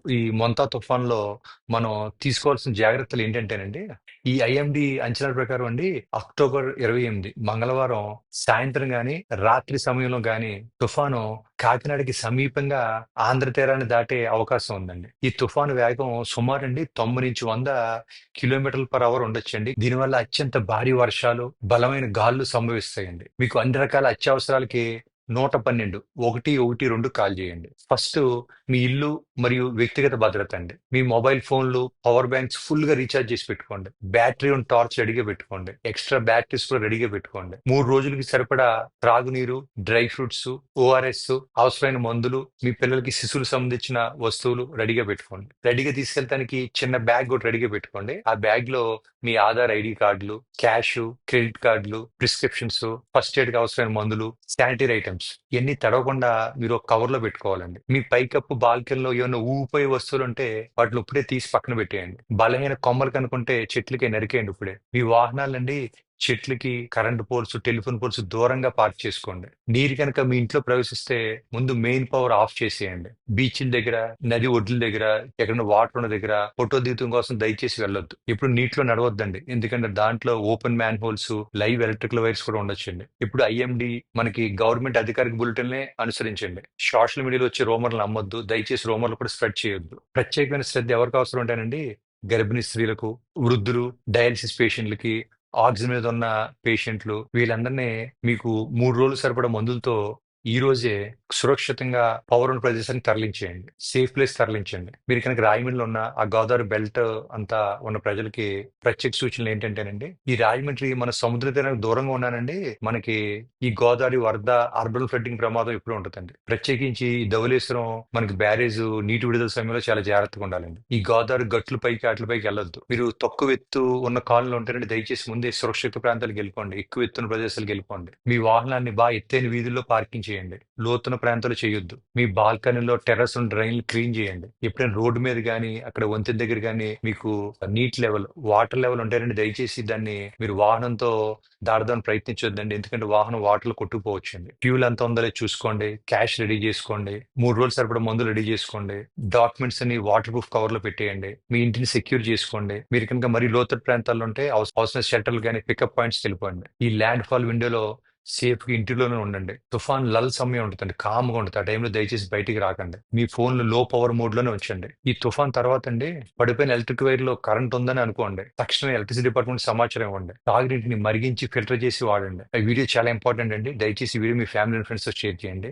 ఈ మొంతా తుఫాన్‌లో మనం తీసుకోవాల్సిన జాగ్రత్తలు ఏంటంటేనండి, ఈ ఐఎండీ అంచనాల ప్రకారం అండి అక్టోబర్ 28 మంగళవారం సాయంత్రం గాని, రాత్రి సమయంలో గాని తుఫాను కాకినాడకి సమీపంగా ఆంధ్ర తీరాన్ని దాటే అవకాశం ఉందండి. ఈ తుఫాను వేగం సుమారండి 90-100 కిలోమీటర్ల/అవర్ ఉండొచ్చండి. దీనివల్ల అత్యంత భారీ వర్షాలు, బలమైన గాలులు సంభవిస్తాయండి. మీకు అన్ని రకాల అత్యవసరాలకి 112 112 కాల్ చేయండి. ఫస్ట్ మీ ఇల్లు మరియు వ్యక్తిగత భద్రత అండి. మీ మొబైల్ ఫోన్లు, పవర్ బ్యాంక్స్ ఫుల్‌గా రీచార్జ్ చేసి పెట్టుకోండి. బ్యాటరీ ఉన్న టార్చ్ రెడీగా పెట్టుకోండి. ఎక్స్‌ట్రా బ్యాటరీస్ కూడా రెడీగా పెట్టుకోండి. 3 రోజులకి సరిపడా త్రాగునీరు, డ్రై ఫ్రూట్స్, ఓఆర్ఎస్, అవసరమైన మందులు, మీ పిల్లలకి శిశువులకు సంబంధించిన వస్తువులు రెడీగా పెట్టుకోండి. రెడీగా తీసుకెళ్ళటానికి చిన్న బ్యాగ్ ఒకటి రెడీగా పెట్టుకోండి. ఆ బ్యాగ్‌లో మీ ఆధార్ ఐడీ కార్డులు, క్యాష్, క్రెడిట్ కార్డులు, ప్రిస్క్రిప్షన్స్, ఫస్ట్ ఎయిడ్‌కి అవసరమైన మందులు, శానిటరీ ఐటెమ్స్ ఇయన్నీ తడవకుండా మీరు ఒక కవర్‌లో పెట్టుకోవాలండి. మీ పైకప్పు, బాల్కనీలో ఏమన్నా ఊగిపోయే వస్తువులుంటే వాటిని ఇప్పుడే తీసి పక్కన పెట్టేయండి. బలహీన కొమ్మలు కనుకుంటే చెట్లకి నరికేయండి ఇప్పుడే. మీ వాహనాలండి చెట్లకి, కరెంట్ పోల్స్, టెలిఫోన్ పోల్స్ దూరంగా పార్క్ చేసుకోండి. నీరు కనుక మీ ఇంట్లో ప్రవేశిస్తే ముందు మెయిన్ పవర్ ఆఫ్ చేసేయండి. బీచ్‌ల దగ్గర, నది ఒడ్ల దగ్గర, ఎక్కడైనా వాటర్ ఉన్న దగ్గర ఫోటో దిగటం కోసం దయచేసి వెళ్ళొద్దు. ఎప్పుడు నీటిలో నడవద్దండి. ఎందుకంటే దాంట్లో open man holes, live electrical wires కూడా ఉండొచ్చండి. ఇప్పుడు ఐఎండీ మనకి గవర్నమెంట్ అధికారిక బులెటిన్‌లే అనుసరించండి. సోషల్ మీడియాలో వచ్చే రూమర్లు నమ్మొద్దు. దయచేసి రూమర్లు కూడా స్ప్రెడ్ చేయొద్దు. ప్రత్యేకమైన శ్రద్ధ ఎవరికి అవసరం ఉంటానండి? గర్భిణీ స్త్రీలకు, వృద్ధులు, డయాలిసిస్ పేషెంట్‌లకి, ఆక్సిజన్ మీద ఉన్న పేషెంట్లు వీళ్ళందరినీ మీకు 3 రోజులు సరిపడా మందులతో ఈ రోజే సురక్షితంగా పవర్ ఉన్న ప్రదేశానికి తరలించేయండి. Safe place తరలించండి. మీరు కనుక రాజమండ్రిలో ఉన్న ఆ గోదావరి బెల్ట్ అంతా ఉన్న ప్రజలకి ప్రత్యేక సూచనలు ఏంటంటేనండి, ఈ రాజమండ్రి మన సముద్ర తీరానికి దూరంగా ఉన్నానండి, మనకి ఈ గోదావరి వరద, అర్బన్ ఫ్లడ్డింగ్ ప్రమాదం ఎప్పుడూ ఉంటదండి. ప్రత్యేకించి ఈ ధవళేశ్వరం మనకి బ్యారేజ్ నీటి విడుదల సమయంలో చాలా జాగ్రత్తగా ఉండాలండి. ఈ గోదావరి గట్లు పైకి ఆటిల పైకి వెళ్ళొద్దు. మీరు తక్కువ ఎత్తు ఉన్న కాలనీలో ఉంటారంటే దయచేసి ముందే సురక్షిత ప్రాంతాలకు వెళ్ళిపోండి. ఎక్కువ ఎత్తున్న ప్రదేశాలకు వెళ్ళిపోండి. మీ వాహనాన్ని బాగా ఎత్తైన వీధుల్లో పార్కింగ్ చేయండి. లోతున్న ప్రాంతాలు చేయొద్దు. మీ బాల్కనీలో టెర్రస్ డ్రైన్లు క్లీన్ చేయండి. ఎప్పుడైనా రోడ్డు మీద గానీ, అక్కడ వంతెన దగ్గర గానీ మీకు నీట్ లెవెల్, వాటర్ లెవెల్ ఉంటారంటే దయచేసి దాన్ని మీరు వాహనంతో దాటదానికి ప్రయత్నించొద్దండి. ఎందుకంటే వాహనం వాటర్‌లో కొట్టుకుపోవచ్చండి. ఫ్యూల్ ఎంత ఉందో లేదో చూసుకోండి. క్యాష్ రెడీ చేసుకోండి. 3 రోజులు సరిపడా మందులు రెడీ చేసుకోండి. డాక్యుమెంట్స్ అన్ని వాటర్ ప్రూఫ్ కవర్‌లో పెట్టేయండి. మీ ఇంటిని సెక్యూర్ చేసుకోండి. మీరు కనుక మరీ లోతట్టు ప్రాంతాల్లో ఉంటే అవసరమైన షెల్టర్‌లు గానీ, పికప్ పాయింట్స్‌కి వెళ్ళిపోండి. ఈ ల్యాండ్ ఫాల్ విండోలో సేఫ్‌గా ఇంటిలోనే ఉండండి. తుఫాన్ లల్ సమయం ఉంటదండి. కామ్‌గా ఉంటది. ఆ టైంలో దయచేసి బయటికి రాకండి. మీ ఫోన్‌లు లో పవర్ మోడ్‌లోనే ఉంచండి. ఈ తుఫాన్ తర్వాత అండి పడిపోయిన ఎలక్ట్రిక్ వైర్‌లో కరెంట్ ఉందని అనుకోండి. తక్షణమే ఎలక్ట్రిసిటీ డిపార్ట్మెంట్ సమాచారం ఇవ్వండి. తాగునీటిని మరిగించి ఫిల్టర్ చేసి వాడండి. ఈ వీడియో చాలా ఇంపార్టెంట్ అండి. దయచేసి ఈ వీడియో మీ ఫ్యామిలీ అండ్ ఫ్రెండ్స్‌తో షేర్ చేయండి.